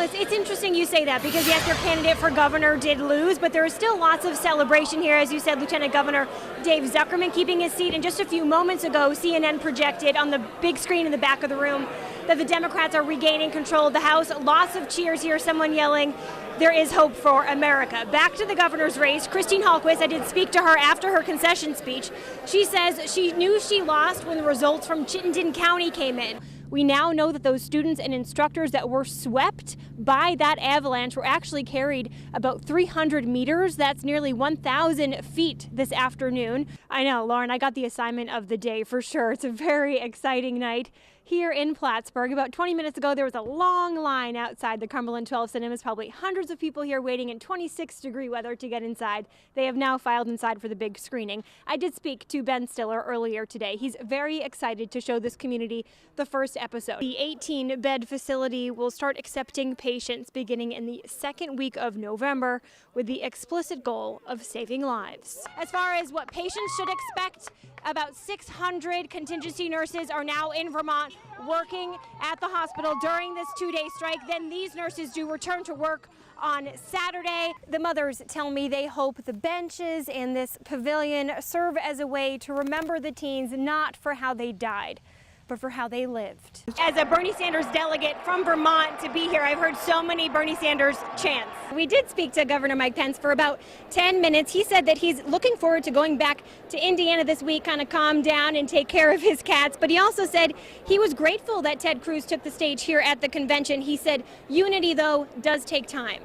Holquist, it's interesting you say that because, yes, your candidate for governor did lose, but there is still lots of celebration here. As you said, Lieutenant Governor Dave Zuckerman keeping his seat. And just a few moments ago, CNN projected on the big screen in the back of the room that the Democrats are regaining control of the House. Lots of cheers here, someone yelling, "There is hope for America." Back to the governor's race, Christine Holquist, I did speak to her after her concession speech. She says she knew she lost when the results from Chittenden County came in. We now know that those students and instructors that were swept by that avalanche were actually carried about 300 meters. That's nearly 1,000 feet this afternoon. I know, Lauren, I got the assignment of the day for sure. It's a very exciting night here in Plattsburgh. About 20 minutes ago, there was a long line outside the Cumberland 12 Cinemas, probably hundreds of people here waiting in 26-degree weather to get inside. They have now filed inside for the big screening. I did speak to Ben Stiller earlier today. He's very excited to show this community the first episode. The 18-bed facility will start accepting patients beginning in the second week of November with the explicit goal of saving lives. As far as what patients should expect, about 600 contingency nurses are now in Vermont working at the hospital during this two-day strike. Then these nurses do return to work on Saturday. The mothers tell me they hope the benches and this pavilion serve as a way to remember the teens, not for how they died, but for how they lived. As a Bernie Sanders delegate from Vermont to be here, I've heard so many Bernie Sanders chants. We did speak to Governor Mike Pence for about 10 minutes. He said that he's looking forward to going back to Indiana this week, kind of calm down and take care of his cats. But he also said he was grateful that Ted Cruz took the stage here at the convention. He said unity, though, does take time.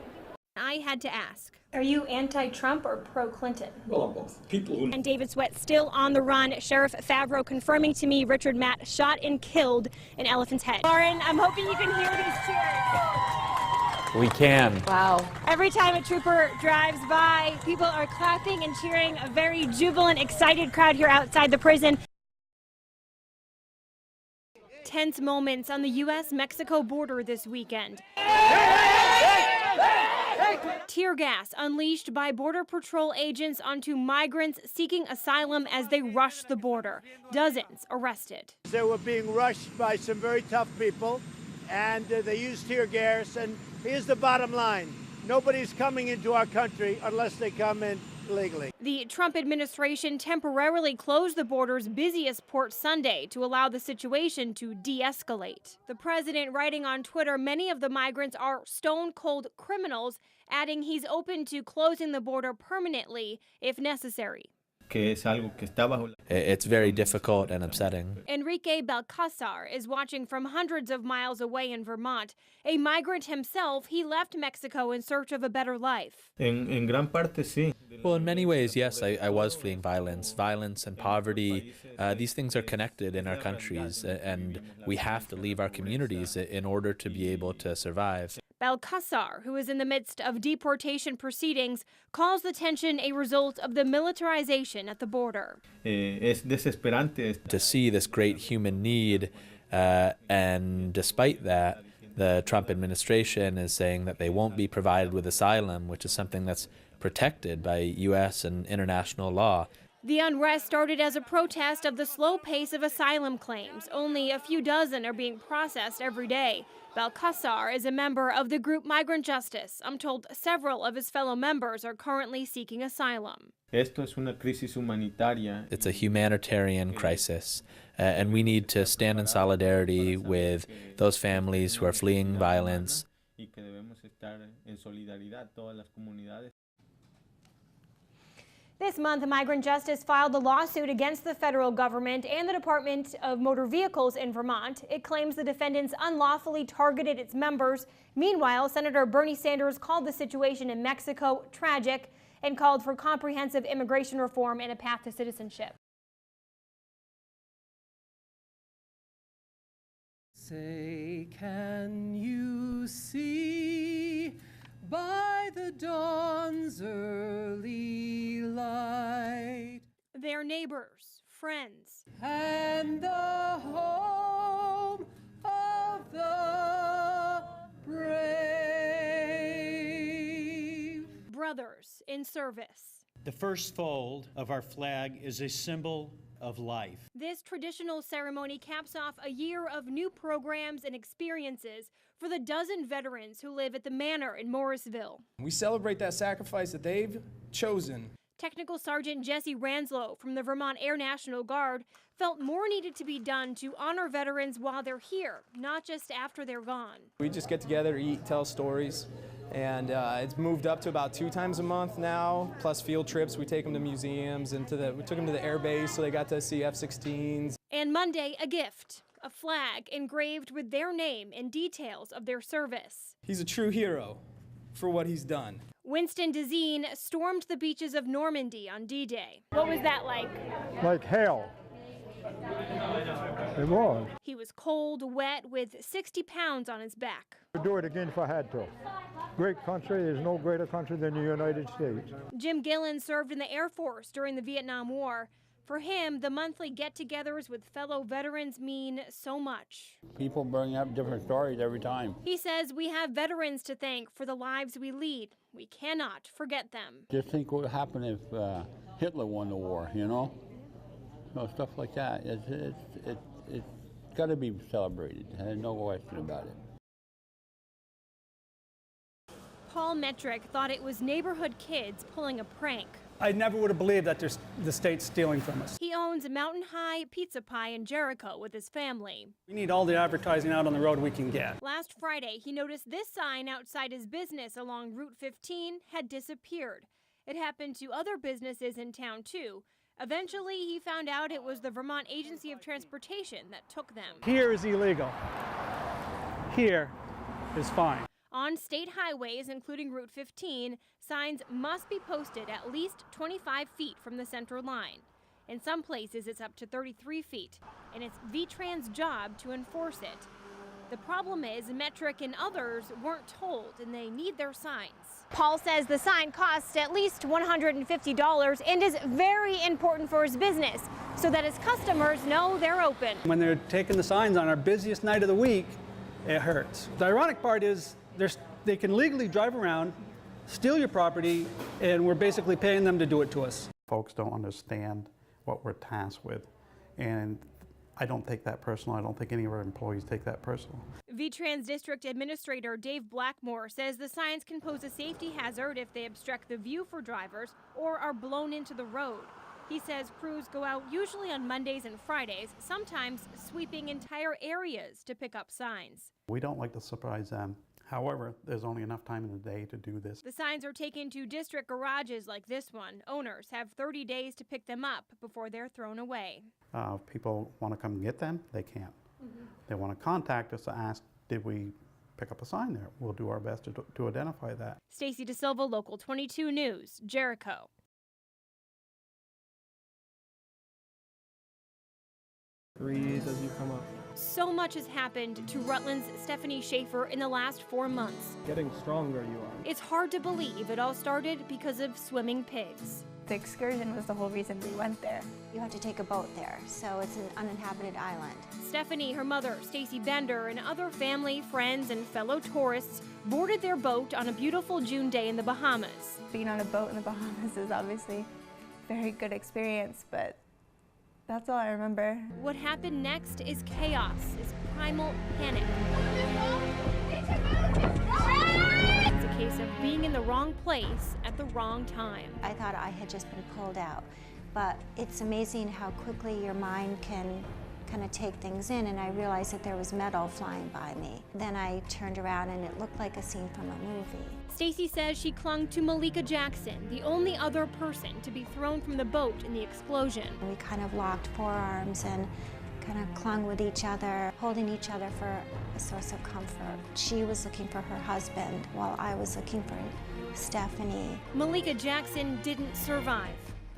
I had to ask, are you anti-Trump or pro-Clinton? Well, I'm both. People who... And David Sweat still on the run. Sheriff Favreau confirming to me Richard Matt shot and killed an elephant's head. Lauren, I'm hoping you can hear these cheers. We can. Wow. Every time a trooper drives by, people are clapping and cheering. A very jubilant, excited crowd here outside the prison. Tense moments on the U.S.-Mexico border this weekend. Tear gas unleashed by Border Patrol agents onto migrants seeking asylum as they rushed the border. Dozens arrested. They were being rushed by some very tough people, and they used tear gas. And here's the bottom line. Nobody's coming into our country unless they come in legally. The Trump administration temporarily closed the border's busiest port Sunday to allow the situation to de-escalate. The president writing on Twitter, many of the migrants are stone-cold criminals, adding he's open to closing the border permanently if necessary. It's very difficult and upsetting. Enrique Balcazar is watching from hundreds of miles away in Vermont. A migrant himself, he left Mexico in search of a better life. Well, in many ways, yes, I was fleeing violence. Violence and poverty, these things are connected in our countries, and we have to leave our communities in order to be able to survive. Balcazar, who is in the midst of deportation proceedings, calls the tension a result of the militarization at the border. To see this great human need, and despite that, the Trump administration is saying that they won't be provided with asylum, which is something that's protected by U.S. and international law. The unrest started as a protest of the slow pace of asylum claims. Only a few dozen are being processed every day. Balcazar is a member of the group Migrant Justice. I'm told several of his fellow members are currently seeking asylum. It's a humanitarian crisis, and we need to stand in solidarity with those families who are fleeing violence. This month, Migrant Justice filed a lawsuit against the federal government and the Department of Motor Vehicles in Vermont. It claims the defendants unlawfully targeted its members. Meanwhile, Senator Bernie Sanders called the situation in Mexico tragic and called for comprehensive immigration reform and a path to citizenship. Say, can you see by the dawn's early light Their neighbors, friends, and the home of the brave, brothers in service. The first fold of our flag is a symbol of life. This traditional ceremony caps off a year of new programs and experiences for the dozen veterans who live at the Manor in Morrisville. We celebrate that sacrifice that they've chosen. Technical Sergeant Jesse Ranslow from the Vermont Air National Guard felt more needed to be done to honor veterans while they're here, not just after they're gone. We just get together, eat, tell stories, and it's moved up to about 2 times a month now, plus field trips. We take them to museums, and we took them to the air base so they got to see F-16s. And Monday, a gift, a flag engraved with their name and details of their service. He's a true hero for what he's done. Winston Dezine stormed the beaches of Normandy on D-Day. What was that like? Like hell. It was. He was cold, wet, with 60 pounds on his back. I'd do it again if I had to. Great country. There's no greater country than the United States. Jim Gillen served in the Air Force during the Vietnam War. For him, the monthly get-togethers with fellow veterans mean so much. People bring up different stories every time. He says we have veterans to thank for the lives we lead. We cannot forget them. Just think what would happen if Hitler won the war, you know? So stuff like that. It's got to be celebrated. There's no question about it. Paul Metrick thought it was neighborhood kids pulling a prank. I never would have believed that the state's stealing from us. He owns Mountain High Pizza Pie in Jericho with his family. We need all the advertising out on the road we can get. Last Friday, he noticed this sign outside his business along Route 15 had disappeared. It happened to other businesses in town, too. Eventually, he found out it was the Vermont Agency of Transportation that took them. Here is illegal. Here is fine. On state highways, including Route 15, signs must be posted at least 25 feet from the center line. In some places, it's up to 33 feet, and it's V-Trans' job to enforce it. The problem is Metrick and others weren't told, and they need their signs. Paul says the sign costs at least $150 and is very important for his business, so that his customers know they're open. When they're taking the signs on our busiest night of the week, it hurts. The ironic part is they can legally drive around, steal your property, and we're basically paying them to do it to us. Folks don't understand what we're tasked with, and I don't take that personal. I don't think any of our employees take that personal. V-Trans District Administrator Dave Blackmore says the signs can pose a safety hazard if they obstruct the view for drivers or are blown into the road. He says crews go out usually on Mondays and Fridays, sometimes sweeping entire areas to pick up signs. We don't like to surprise them. However, there's only enough time in the day to do this. The signs are taken to district garages like this one. Owners have 30 days to pick them up before they're thrown away. If people want to come get them, they can't. They want to contact us to ask, did we pick up a sign there? We'll do our best to identify that. Staci DaSilva, Local 22 News, Jericho. Breathe as you come up. So much has happened to Rutland's Stephanie Schaefer in the last 4 months. Getting stronger you are. It's hard to believe it all started because of swimming pigs. The excursion was the whole reason we went there. You have to take a boat there, so it's an uninhabited island. Stephanie, her mother, Stacy Bender, and other family, friends, and fellow tourists boarded their boat on a beautiful June day in the Bahamas. Being on a boat in the Bahamas is obviously a very good experience, but that's all I remember. What happened next is chaos, is primal panic. It's a case of being in the wrong place at the wrong time. I thought I had just been pulled out, but it's amazing how quickly your mind can kind of take things in, and I realized that there was metal flying by me. Then I turned around and it looked like a scene from a movie. Stacy says she clung to Malika Jackson, the only other person to be thrown from the boat in the explosion. We kind of locked forearms and kind of clung with each other, holding each other for a source of comfort. She was looking for her husband while I was looking for Stephanie. Malika Jackson didn't survive.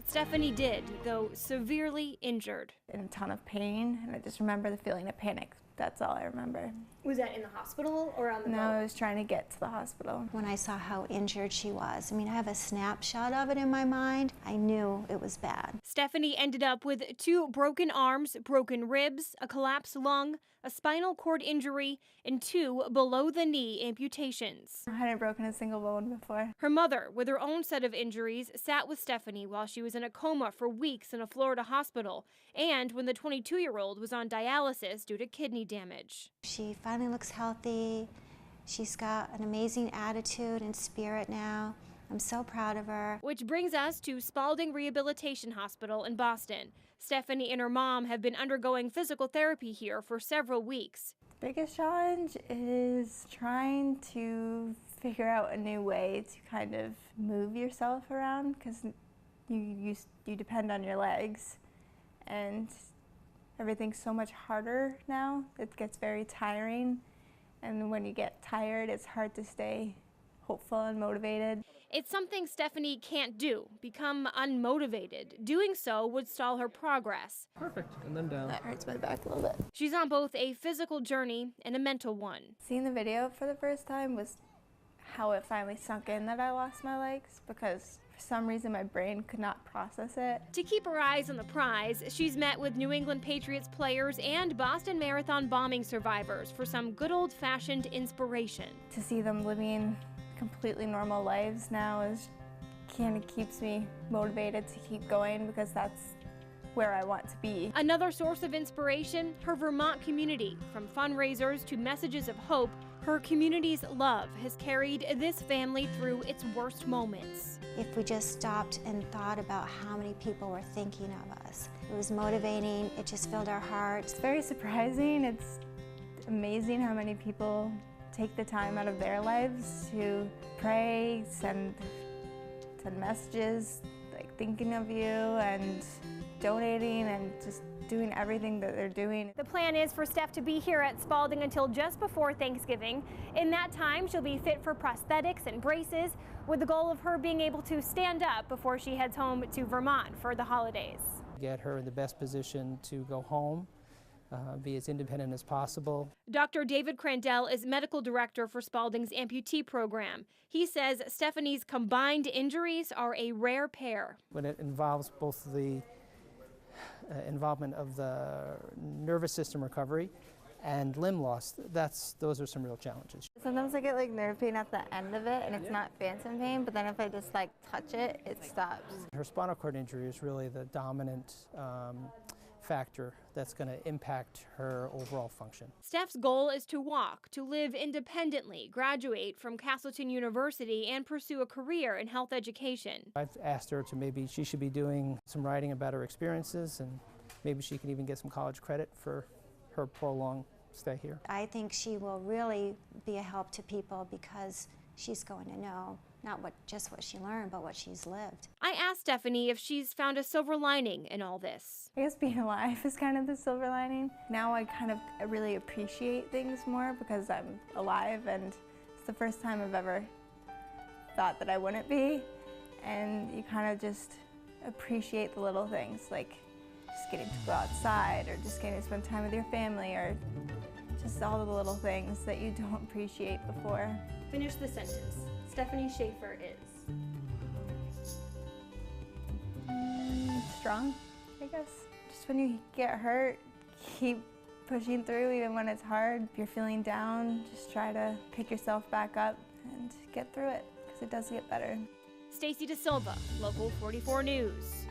Stephanie did, though severely injured. In a ton of pain, and I just remember the feeling of panic That's all I remember. Was that in the hospital or on the No, boat? I was trying to get to the hospital. When I saw how injured she was, I mean, I have a snapshot of it in my mind. I knew it was bad. Stephanie ended up with 2 broken arms, broken ribs, a collapsed lung, a spinal cord injury, and 2 below-the-knee amputations. I hadn't broken a single bone before. Her mother, with her own set of injuries, sat with Stephanie while she was in a coma for weeks in a Florida hospital, and when the 22-year-old was on dialysis due to kidney damage. She finally looks healthy. She's got an amazing attitude and spirit now. I'm so proud of her. Which brings us to Spalding Rehabilitation Hospital in Boston. Stephanie and her mom have been undergoing physical therapy here for several weeks. The biggest challenge is trying to figure out a new way to kind of move yourself around, because you depend on your legs, and everything's so much harder now. It gets very tiring, and when you get tired, it's hard to stay hopeful and motivated. It's something Stephanie can't do, become unmotivated. Doing so would stall her progress. Perfect, and then down. That hurts my back a little bit. She's on both a physical journey and a mental one. Seeing the video for the first time was how it finally sunk in that I lost my legs, because for some reason my brain could not process it. To keep her eyes on the prize, she's met with New England Patriots players and Boston Marathon bombing survivors for some good old-fashioned inspiration. To see them living completely normal lives now is kind of keeps me motivated to keep going, because that's where I want to be. Another source of inspiration, her Vermont community. From fundraisers to messages of hope, her community's love has carried this family through its worst moments. If we just stopped and thought about how many people were thinking of us, it was motivating. It just filled our hearts. It's very surprising. It's amazing how many people take the time out of their lives to pray, send messages, like thinking of you and donating and just doing everything that they're doing. The plan is for Steph to be here at Spalding until just before Thanksgiving. In that time, she'll be fit for prosthetics and braces, with the goal of her being able to stand up before she heads home to Vermont for the holidays. Get her in the best position to go home, be as independent as possible. Dr. David Crandell is medical director for Spalding's amputee program. He says Stephanie's combined injuries are a rare pair. When it involves both the involvement of the nervous system recovery and limb loss, those are some real challenges. Sometimes I get like nerve pain at the end of it, and it's not phantom pain, but then if I just like touch it, it stops. Her spinal cord injury is really the dominant factor that's going to impact her overall function. Steph's goal is to walk, to live independently, graduate from Castleton University, and pursue a career in health education. I've asked her to maybe she should be doing some writing about her experiences, and maybe she can even get some college credit for her prolonged stay here. I think she will really be a help to people, because she's going to know not just what she learned, but what she's lived. I asked Stephanie if she's found a silver lining in all this. I guess being alive is kind of the silver lining. Now I kind of really appreciate things more because I'm alive, and it's the first time I've ever thought that I wouldn't be. And you kind of just appreciate the little things, like just getting to go outside, or just getting to spend time with your family, or just all of the little things that you don't appreciate before. Finish the sentence. Stephanie Schaefer is strong, I guess. Just when you get hurt, keep pushing through even when it's hard. If you're feeling down, just try to pick yourself back up and get through it, because it does get better. Staci DaSilva, Local 44 News.